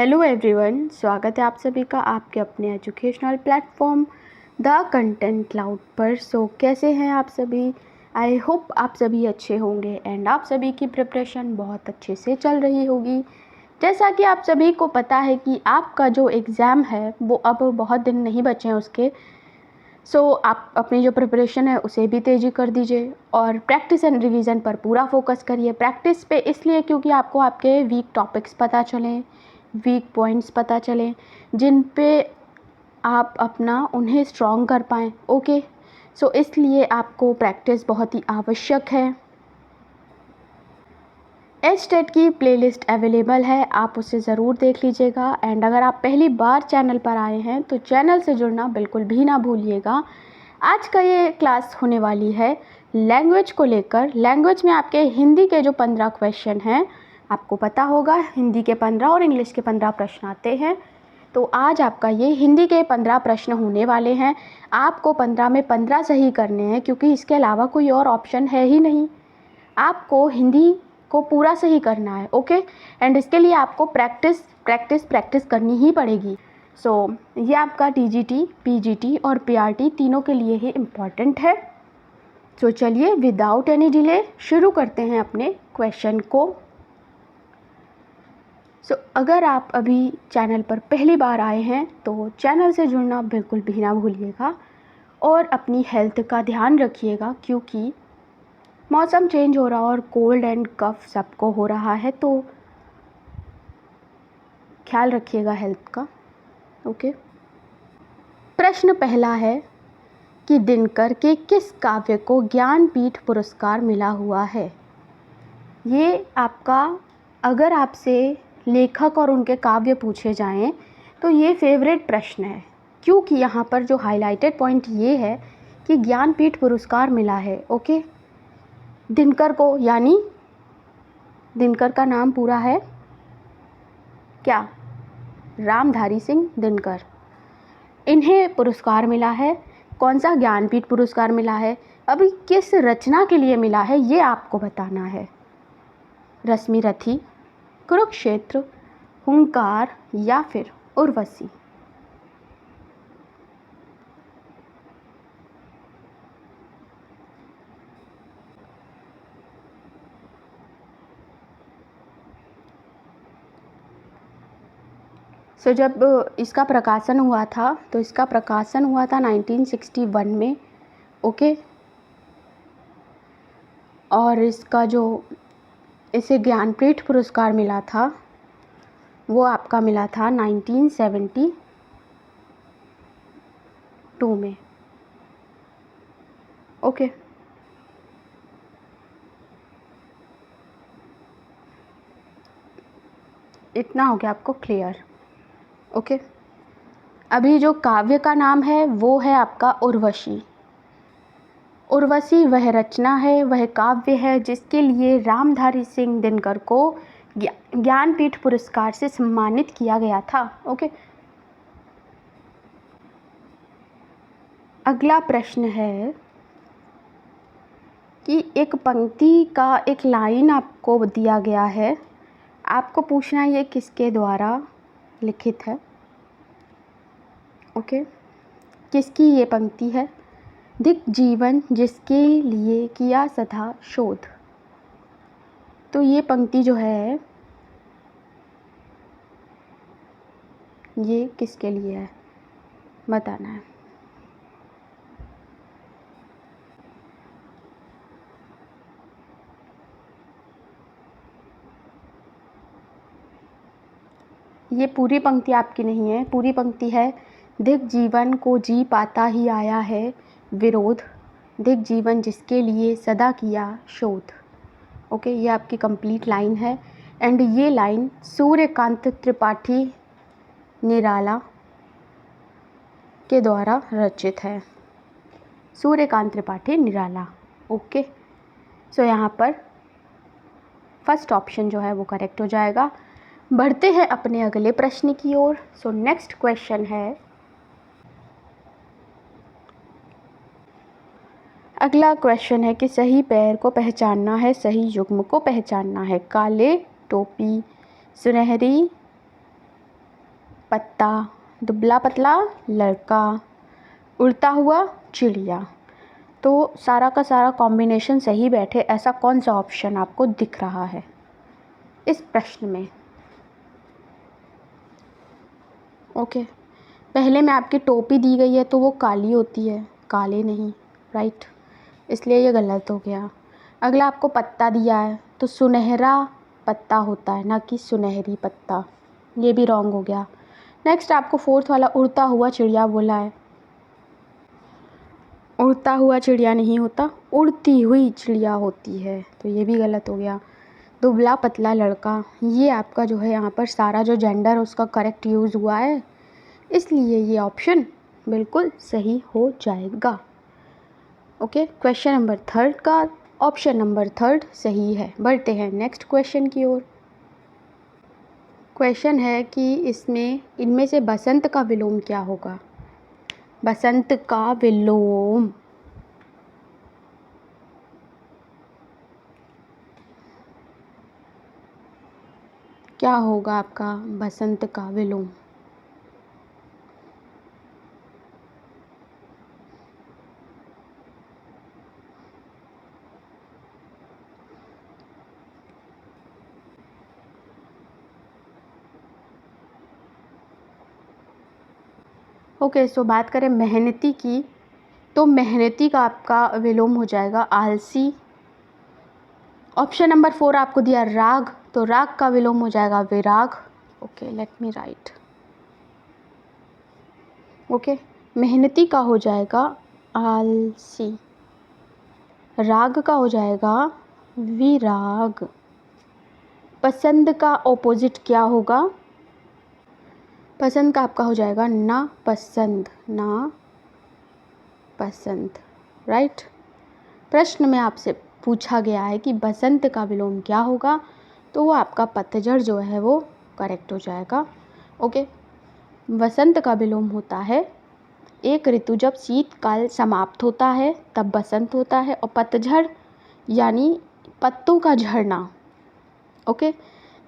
Hello everyone, स्वागत है आप सभी का आपके अपने educational platform the content cloud पर। कैसे हैं आप सभी? आई होप आप सभी अच्छे होंगे एंड आप सभी की प्रिपरेशन बहुत अच्छे से चल रही होगी। जैसा कि आप सभी को पता है कि आपका जो एग्ज़ाम है वो अब बहुत दिन नहीं बचे हैं उसके। आप अपनी जो प्रिपरेशन है उसे भी तेज़ी कर दीजिए और प्रैक्टिस एंड रिवीजन पर पूरा फोकस करिए। प्रैक्टिस पे इसलिए क्योंकि आपको आपके वीक टॉपिक्स पता चलें, वीक पॉइंट्स पता चलें, जिन पे आप अपना उन्हें स्ट्रॉन्ग कर पाएँ। ओके, इसलिए आपको प्रैक्टिस बहुत ही आवश्यक है। एच-टेट की प्लेलिस्ट अवेलेबल है, आप उसे ज़रूर देख लीजिएगा। एंड अगर आप पहली बार चैनल पर आए हैं तो चैनल से जुड़ना बिल्कुल भी ना भूलिएगा। आज का ये क्लास होने वाली है लैंग्वेज को लेकर। लैंग्वेज में आपके हिंदी के जो 15 क्वेश्चन हैं, आपको पता होगा हिंदी के 15 और इंग्लिश के 15 प्रश्न आते हैं। तो आज आपका ये हिंदी के 15 प्रश्न होने वाले हैं। आपको 15 में 15 सही करने हैं क्योंकि इसके अलावा कोई और ऑप्शन है ही नहीं। आपको हिंदी को पूरा सही करना है। ओके, एंड इसके लिए आपको प्रैक्टिस करनी ही पड़ेगी। ये आपका टीजीटी, पीजीटी और पीआरटी तीनों के लिए ही इम्पॉर्टेंट है। चलिए विदाउट एनी डिले शुरू करते हैं अपने क्वेश्चन को। अगर आप अभी चैनल पर पहली बार आए हैं तो चैनल से जुड़ना बिल्कुल भी ना भूलिएगा और अपनी हेल्थ का ध्यान रखिएगा क्योंकि मौसम चेंज हो रहा और कोल्ड एंड कफ सबको हो रहा है, तो ख्याल रखिएगा हेल्थ का। ओके, प्रश्न पहला है कि दिनकर के किस काव्य को ज्ञानपीठ पुरस्कार मिला हुआ है? ये आपका, अगर आपसे लेखक और उनके काव्य पूछे जाएं तो ये फेवरेट प्रश्न है क्योंकि यहाँ पर जो हाईलाइटेड पॉइंट ये है कि ज्ञानपीठ पुरस्कार मिला है। ओके, दिनकर को, यानी दिनकर का नाम पूरा है क्या? रामधारी सिंह दिनकर। इन्हें पुरस्कार मिला है। कौन सा ज्ञानपीठ पुरस्कार मिला है? अभी किस रचना के लिए मिला है ये आपको बताना है। रश्मिरथी, कुरुक्षेत्र, हुंकार या फिर उर्वशी? जब इसका प्रकाशन हुआ था तो इसका प्रकाशन हुआ था 1961 में। ओके, और इसका जो इसे ज्ञानपीठ पुरस्कार मिला था वो आपका मिला था 1972 में। ओके, इतना हो गया आपको क्लियर। ओके, अभी जो काव्य का नाम है वो है आपका उर्वशी। उर्वशी वह रचना है, वह काव्य है जिसके लिए रामधारी सिंह दिनकर को ज्ञानपीठ पुरस्कार से सम्मानित किया गया था। ओके, अगला प्रश्न है कि एक पंक्ति का एक लाइन आपको दिया गया है, आपको पूछना है ये किसके द्वारा लिखित है। ओके, किसकी ये पंक्ति है? दिक जीवन जिसके लिए किया सदा शोध। तो ये पंक्ति जो है ये किसके लिए है बताना है। ये पूरी पंक्ति आपकी नहीं है, पूरी पंक्ति है दिक जीवन को जी पाता ही आया है विरोध, दिक जीवन जिसके लिए सदा किया शोध। ओके, ये आपकी कंप्लीट लाइन है एंड ये लाइन सूर्यकांत त्रिपाठी निराला के द्वारा रचित है। सूर्यकांत त्रिपाठी निराला। ओके, यहाँ पर फर्स्ट ऑप्शन जो है वो करेक्ट हो जाएगा। बढ़ते हैं अपने अगले प्रश्न की ओर। नेक्स्ट क्वेश्चन है, अगला क्वेश्चन है कि सही पैर को पहचानना है, सही युग्म को पहचानना है। काले टोपी, सुनहरी पत्ता, दुबला पतला लड़का, उड़ता हुआ चिड़िया। तो सारा का सारा कॉम्बिनेशन सही बैठे, ऐसा कौन सा ऑप्शन आपको दिख रहा है इस प्रश्न में? ओके, पहले में आपकी टोपी दी गई है तो वो काली होती है, काले नहीं, राइट, इसलिए ये गलत हो गया। अगला आपको पत्ता दिया है तो सुनहरा पत्ता होता है, ना कि सुनहरी पत्ता, ये भी रॉन्ग हो गया। नेक्स्ट आपको फोर्थ वाला उड़ता हुआ चिड़िया बोला है, उड़ता हुआ चिड़िया नहीं होता, उड़ती हुई चिड़िया होती है, तो ये भी गलत हो गया। दुबला पतला लड़का, ये आपका जो है यहाँ पर सारा जो जेंडर उसका करेक्ट यूज़ हुआ है, इसलिए ये ऑप्शन बिल्कुल सही हो जाएगा। ओके, क्वेश्चन नंबर थर्ड का ऑप्शन नंबर थर्ड सही है। बढ़ते हैं नेक्स्ट क्वेश्चन की ओर। क्वेश्चन है कि इनमें से बसंत का विलोम क्या होगा? बसंत का विलोम क्या होगा आपका? बसंत का विलोम ओके, सो बात करें मेहनती की, तो मेहनती का आपका विलोम हो जाएगा आलसी। ऑप्शन नंबर 4 आपको दिया राग, तो राग का विलोम हो जाएगा विराग। Okay, let me write. Okay, मेहनती का हो जाएगा आलसी, राग का हो जाएगा विराग। पसंद का ऑपोजिट क्या होगा? पसंद का आपका हो जाएगा ना पसंद, ना पसंद, राइट। प्रश्न में आपसे पूछा गया है कि बसंत का विलोम क्या होगा, तो वो आपका पतझड़ जो है वो करेक्ट हो जाएगा। ओके, बसंत का विलोम होता है एक ऋतु जब शीतकाल समाप्त होता है तब बसंत होता है, और पतझड़ यानी पत्तों का झड़ना। ओके,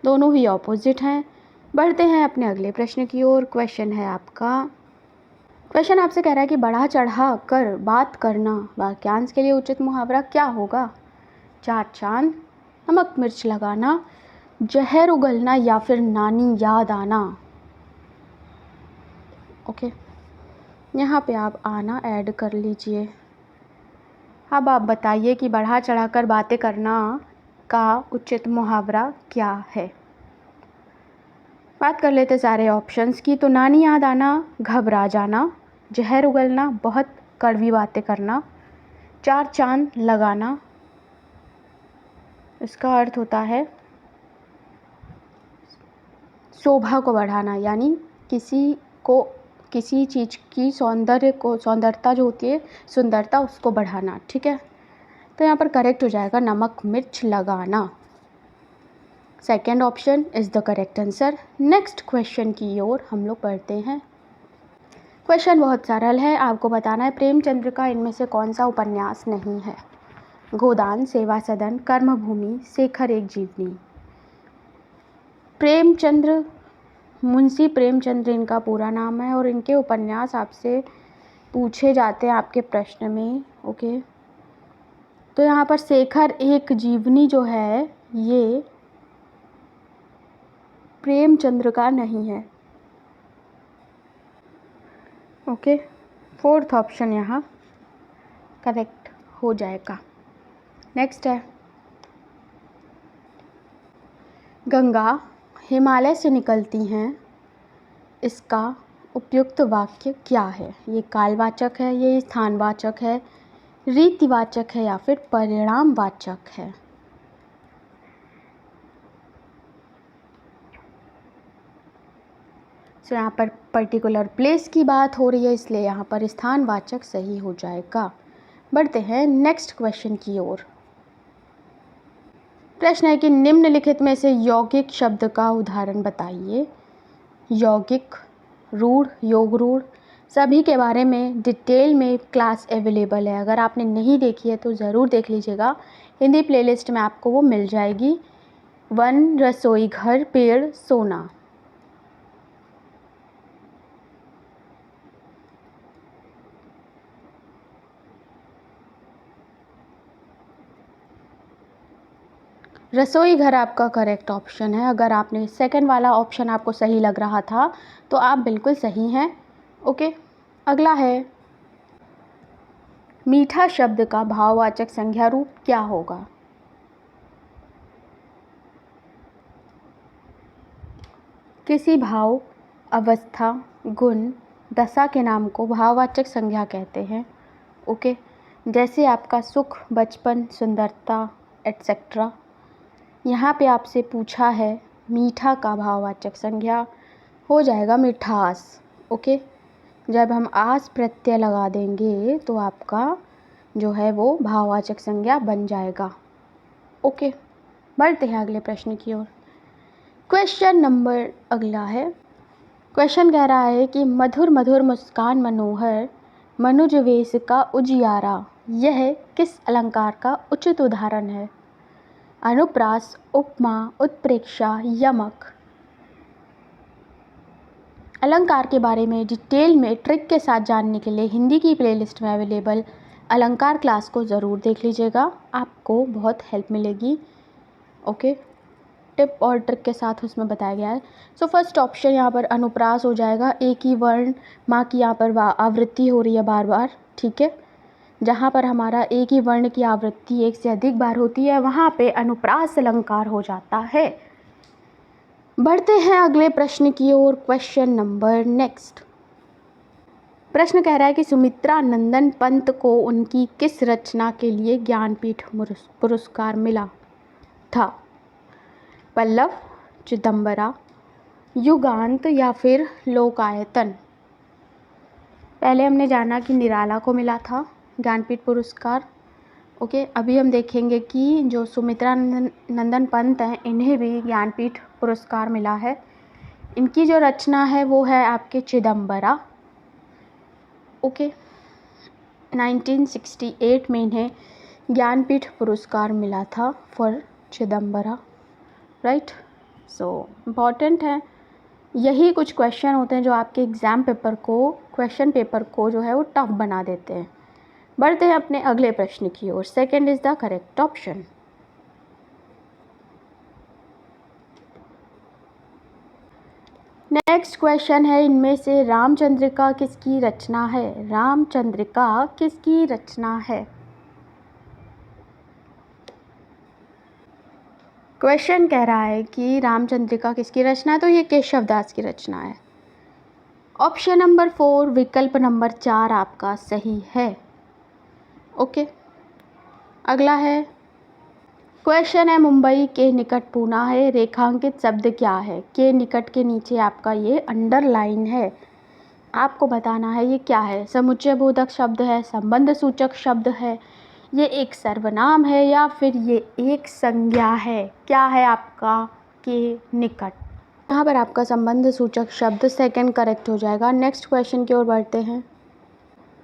दोनों ही ऑपोजिट हैं। बढ़ते हैं अपने अगले प्रश्न की ओर। क्वेश्चन आपसे कह रहा है कि बढ़ा चढ़ा कर बात करना वाक्यांश के लिए उचित मुहावरा क्या होगा? चार चांद, नमक मिर्च लगाना, जहर उगलना या फिर नानी याद आना। ओके, यहाँ पे आप आना ऐड कर लीजिए। अब आप बताइए कि बढ़ा चढ़ा कर बातें करना का उचित मुहावरा क्या है? बात कर लेते सारे ऑप्शंस की। तो नानी याद आना, घबरा जाना, जहर उगलना, बहुत कड़वी बातें करना, चार चांद लगाना, इसका अर्थ होता है शोभा को बढ़ाना, यानी किसी चीज़ की सौंदर्यता जो होती है, सुंदरता, उसको बढ़ाना। ठीक है, तो यहाँ पर करेक्ट हो जाएगा नमक मिर्च लगाना। Second option is the correct answer. Next question की ओर हम लोग बढ़ते हैं। क्वेश्चन बहुत सरल है, आपको बताना है प्रेमचंद्र का इनमें से कौन सा उपन्यास नहीं है? गोदान, सेवा सदन, कर्मभूमि, शेखर एक जीवनी। प्रेमचंद्र, मुंशी प्रेमचंद्र इनका पूरा नाम है, और इनके उपन्यास आपसे पूछे जाते हैं आपके प्रश्न में। ओके, तो यहाँ पर शेखर एक जीवनी जो है ये प्रेमचंद्र का नहीं है। ओके, फोर्थ ऑप्शन यहाँ करेक्ट हो जाएगा। नेक्स्ट है, गंगा हिमालय से निकलती हैं, इसका उपयुक्त वाक्य क्या है? ये कालवाचक है, ये स्थानवाचक है, रीतिवाचक है, या फिर परिणामवाचक है? तो यहाँ पर पर्टिकुलर प्लेस की बात हो रही है, इसलिए यहाँ पर स्थानवाचक सही हो जाएगा। बढ़ते हैं नेक्स्ट क्वेश्चन की ओर। प्रश्न है कि निम्नलिखित में से यौगिक शब्द का उदाहरण बताइए। यौगिक, रूढ़, योग रूढ़, सभी के बारे में डिटेल में क्लास अवेलेबल है। अगर आपने नहीं देखी है तो ज़रूर देख लीजिएगा, हिंदी प्लेलिस्ट में आपको वो मिल जाएगी। वन, रसोई घर, पेड़, सोना। रसोई घर आपका करेक्ट ऑप्शन है। अगर आपने सेकंड वाला ऑप्शन आपको सही लग रहा था तो आप बिल्कुल सही हैं। ओके, अगला है, मीठा शब्द का भाववाचक संज्ञा रूप क्या होगा? किसी भाव, अवस्था, गुण, दशा के नाम को भाववाचक संज्ञा कहते हैं। ओके, जैसे आपका सुख, बचपन, सुंदरता एटसेट्रा। यहाँ पे आपसे पूछा है मीठा का भाववाचक संज्ञा हो जाएगा मिठास। ओके, जब हम आस प्रत्यय लगा देंगे तो आपका जो है वो भाववाचक संज्ञा बन जाएगा। ओके, बढ़ते हैं अगले प्रश्न की ओर। क्वेश्चन नंबर अगला है, क्वेश्चन कह रहा है कि मधुर मधुर मुस्कान मनोहर मनुज वेश का उजियारा, यह किस अलंकार का उचित उदाहरण है? अनुप्रास, उपमा, उत्प्रेक्षा, यमक। अलंकार के बारे में डिटेल में ट्रिक के साथ जानने के लिए हिंदी की प्लेलिस्ट में अवेलेबल अलंकार क्लास को ज़रूर देख लीजिएगा, आपको बहुत हेल्प मिलेगी। ओके, टिप और ट्रिक के साथ उसमें बताया गया है। सो फर्स्ट ऑप्शन यहाँ पर अनुप्रास हो जाएगा। एक ही वर्ण माँ की यहाँ पर आवृत्ति हो रही है बार बार, ठीक है। जहाँ पर हमारा एक ही वर्ण की आवृत्ति एक से अधिक बार होती है वहाँ पे अनुप्रास अलंकार हो जाता है। बढ़ते हैं अगले प्रश्न की ओर। क्वेश्चन नंबर नेक्स्ट, प्रश्न कह रहा है कि सुमित्रा नंदन पंत को उनकी किस रचना के लिए ज्ञानपीठ पुरस्कार मिला था? पल्लव, चिदंबरा, युगांत या फिर लोकायतन। पहले हमने जाना कि निराला को मिला था ज्ञानपीठ पुरस्कार। ओके, अभी हम देखेंगे कि जो सुमित्रा नंदन पंत हैं इन्हें भी ज्ञानपीठ पुरस्कार मिला है। इनकी जो रचना है वो है आपके चिदंबरा। ओके, 1968 में इन्हें ज्ञानपीठ पुरस्कार मिला था फॉर चिदंबरा, राइट। सो इम्पॉर्टेंट है, यही कुछ क्वेश्चन होते हैं जो आपके एग्ज़ाम पेपर को, क्वेश्चन पेपर को जो है वो टफ बना देते हैं। बढ़ते हैं अपने अगले प्रश्न की ओर। Second is the correct option. Next question है, इनमें से रामचंद्रिका किसकी रचना है? रामचंद्रिका किसकी रचना है? क्वेश्चन कह रहा है कि रामचंद्रिका किसकी रचना है, तो ये केशव दास की रचना है। ऑप्शन नंबर 4 विकल्प नंबर 4 आपका सही है। ओके, अगला है, क्वेश्चन है मुंबई के निकट पूना है, रेखांकित शब्द क्या है? के निकट के नीचे आपका ये अंडरलाइन है, आपको बताना है ये क्या है। समुच्चय बोधक शब्द है, संबंध सूचक शब्द है, ये एक सर्वनाम है या फिर ये एक संज्ञा है? क्या है आपका के निकट? यहाँ पर आपका संबंध सूचक शब्द सेकंड करेक्ट हो जाएगा। नेक्स्ट क्वेश्चन की ओर बढ़ते हैं।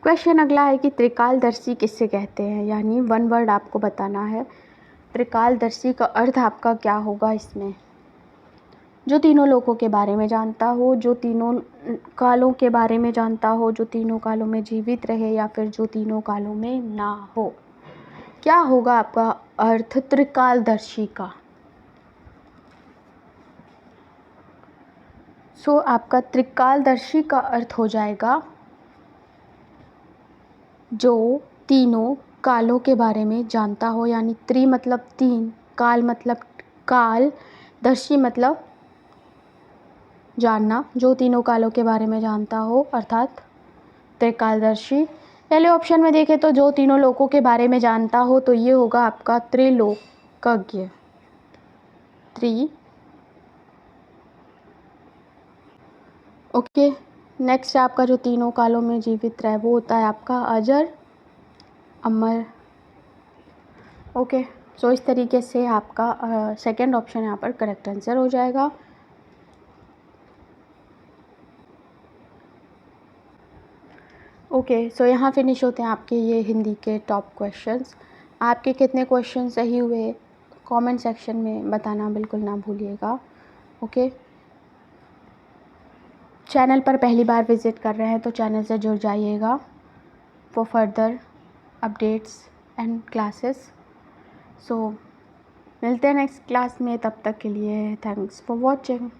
क्वेश्चन अगला है कि त्रिकालदर्शी किससे कहते हैं, यानी वन वर्ड आपको बताना है। त्रिकालदर्शी का अर्थ आपका क्या होगा इसमें? जो तीनों लोगों के बारे में जानता हो, जो तीनों कालों के बारे में जानता हो, जो तीनों कालों में जीवित रहे या फिर जो तीनों कालों में ना हो। क्या होगा आपका अर्थ त्रिकालदर्शी का? सो आपका त्रिकालदर्शी का अर्थ हो जाएगा जो तीनों कालों के बारे में जानता हो, यानी त्रि मतलब तीन, काल मतलब काल, दर्शी मतलब जानना, जो तीनों कालों के बारे में जानता हो अर्थात त्रिकालदर्शी। पहले ऑप्शन में देखें तो जो तीनों लोकों के बारे में जानता हो, तो ये होगा आपका त्रिलोकज्ञ। ओके, नेक्स्ट आपका जो तीनों कालों में जीवित रहे वो होता है आपका अजर, अमर। ओके, सो इस तरीके से आपका सेकंड ऑप्शन यहाँ पर करेक्ट आंसर हो जाएगा। ओके, सो यहाँ फिनिश होते हैं आपके ये हिंदी के टॉप क्वेश्चंस। आपके कितने क्वेश्चन सही हुए कमेंट सेक्शन में बताना बिल्कुल ना भूलिएगा। ओके, चैनल पर पहली बार विज़िट कर रहे हैं तो चैनल से जुड़ जाइएगा for further updates and classes. So मिलते हैं नेक्स्ट क्लास में, तब तक के लिए थैंक्स फॉर वॉचिंग।